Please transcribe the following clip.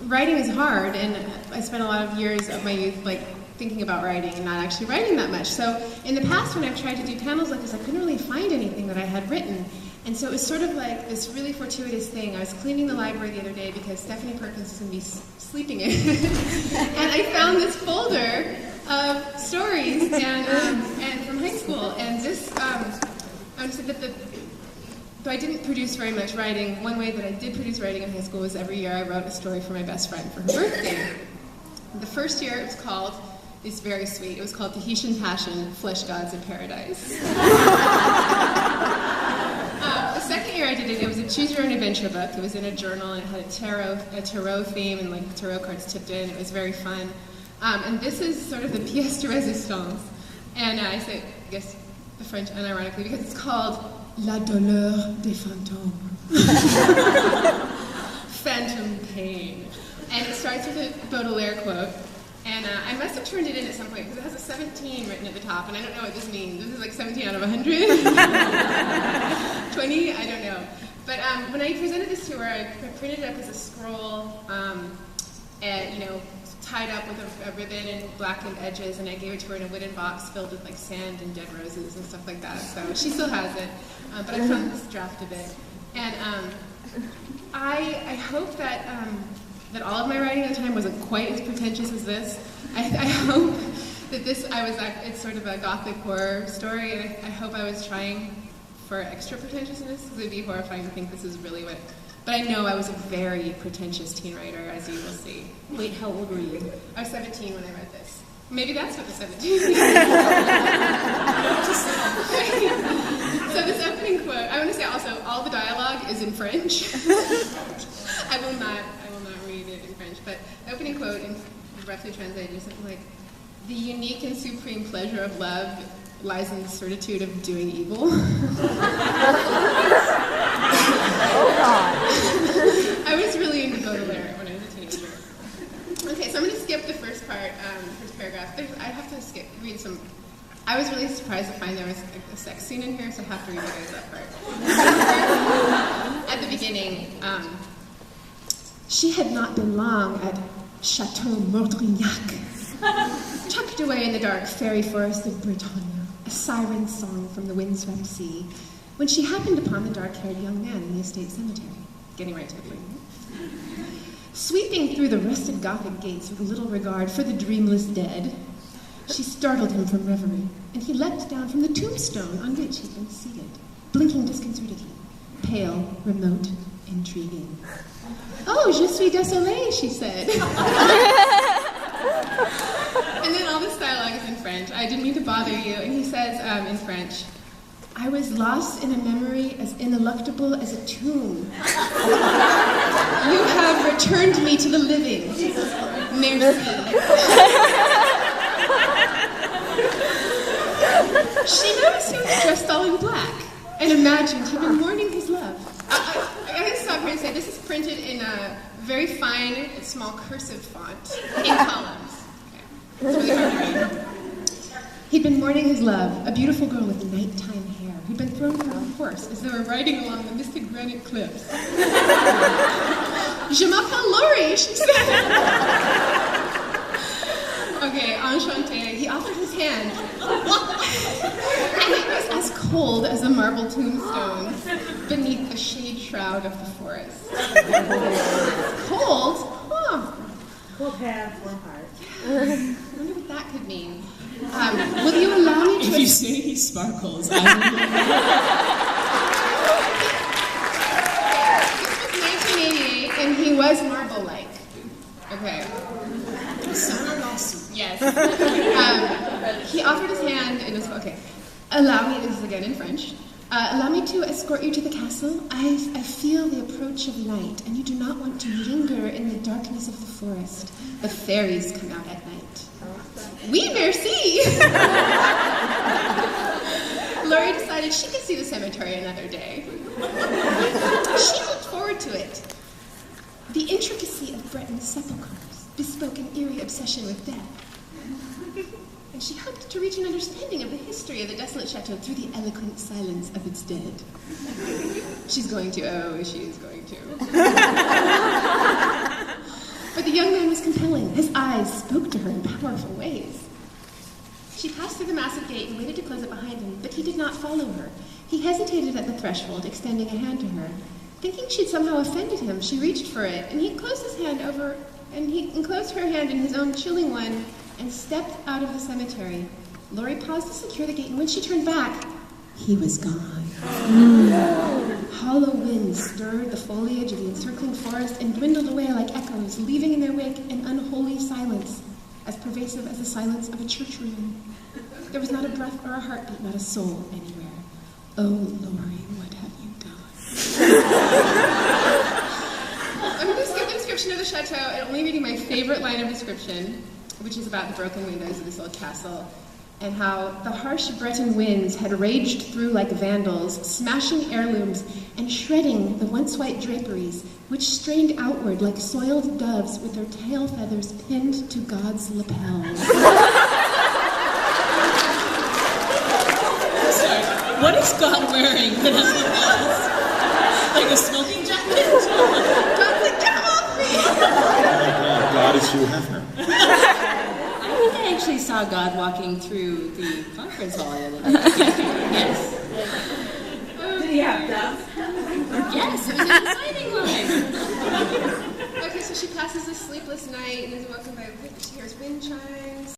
writing is hard, and I spent a lot of years of my youth like thinking about writing and not actually writing that much. So in the past, when I've tried to do panels like this, I couldn't really find anything that I had written. And so it was sort of like this really fortuitous thing. I was cleaning the library the other day because Stephanie Perkins was going to be sleeping in it. And I found this folder of stories and from high school. And this, I would say that though I didn't produce very much writing, one way that I did produce writing in high school was every year I wrote a story for my best friend for her birthday. The first year it was called, it's very sweet, it was called Tahitian Passion, Flesh Gods in Paradise. The second year I did it, it was a choose your own adventure book. It was in a journal and it had a tarot theme and like tarot cards tipped in. It was very fun. And this is sort of the pièce de résistance. And I say, I guess the French unironically, because it's called La douleur des fantômes. Phantom pain. And it starts with a Baudelaire quote. And I must have turned it in at some point because it has a 17 written at the top, and I don't know what this means. This is like 17 out of 100? 20? I don't know. But when I presented this to her, I printed it up as a scroll, and, you know, tied up with a ribbon and blackened edges, and I gave it to her in a wooden box filled with like sand and dead roses and stuff like that. So she still has it, but I found this draft of it. And I hope that that all of my writing at the time wasn't quite as pretentious as this. I hope that it's sort of a gothic horror story, and I hope I was trying for extra pretentiousness, because it would be horrifying to think this is really what. But I know I was a very pretentious teen writer, as you will see. Wait, how old were you? I was 17 when I read this. Maybe that's what the 17 is. So this opening quote, I want to say also, all the dialogue is in French. I will not read it in French, but the opening quote, roughly translated, is something like, "The unique and supreme pleasure of love lies in the certitude of doing evil." Oh, God. I was really into Baudelaire when I was a teenager. Okay, so I'm going to skip the first part, first paragraph. I have to read some. I was really surprised to find there was a sex scene in here, so I have to read you guys that part. At the beginning, she had not been long at Chateau Mordrignac, tucked away in the dark fairy forest of Bretagne, a siren song from the windswept sea, when she happened upon the dark-haired young man in the estate cemetery. Getting right to the point. Sweeping through the rusted Gothic gates with little regard for the dreamless dead, she startled him from reverie, and he leapt down from the tombstone on which he'd been seated, blinking disconcertedly, pale, remote, intriguing. "Oh, je suis désolée," she said. And then all this dialogue is in French. I didn't mean to bother you. And he says in French, "I was lost in a memory as ineluctable as a tomb. You have returned me to the living. Merci." She noticed he was dressed all in black and imagined he'd been mourning his love. I gotta stop here and say this is printed in a very fine, small cursive font in columns. Okay. It's really hard to read. He'd been mourning his love, a beautiful girl with nighttime hair who'd been thrown from a horse as they were riding along the mystic granite cliffs. "Je m'appelle Laurie," she said. Okay, enchanté. He offered his hand, and it was as cold as a marble tombstone beneath the shade shroud of the forest. Cold? Huh. Cold hands, warm heart. I wonder what that could mean. Will you allow me to... If you say he sparkles, I will... This was 1988, and he was marble-like. Okay. Yes. He offered his hand, and it was, okay. "Allow me," this is again in French, "allow me to escort you to the castle. I feel the approach of light, and you do not want to linger in the darkness of the forest. The fairies come out at night." "Oui, merci!" Laurie decided she could see the cemetery another day. She looked forward to it. The intricacy of Breton sepulchres bespoke an eerie obsession with death. And she hoped to reach an understanding of the history of the desolate chateau through the eloquent silence of its dead. She's going to. Oh, she is going to. But the young man was compelling. His eyes spoke to her in powerful ways. She passed through the massive gate and waited to close it behind him, but he did not follow her. He hesitated at the threshold, extending a hand to her. Thinking she'd somehow offended him, she reached for it, and he closed his hand over, and he enclosed her hand in his own chilling one, and stepped out of the cemetery. Lori paused to secure the gate, and when she turned back, he was gone. Hollow winds stirred the foliage of the encircling forest and dwindled away like echoes, leaving in their wake an unholy silence, as pervasive as the silence of a church room. There was not a breath or a heartbeat, not a soul anywhere. Oh, Lori, what have you done? I'm going to skip the description of the chateau and only reading my favorite line of description, which is about the broken windows of this old castle, and how the harsh Breton winds had raged through like vandals, smashing heirlooms and shredding the once white draperies, which strained outward like soiled doves with their tail feathers pinned to God's lapels. Sorry, what is God wearing that has lapels? Like a smoking jacket? God's like, get off me! God is Hugh Hefner. I think I actually saw God walking through the conference hall the other day. Yes. Did he have doves? Yes, it was in the signing line. Okay, so she passes a sleepless night and is woken by, she hears wind chimes.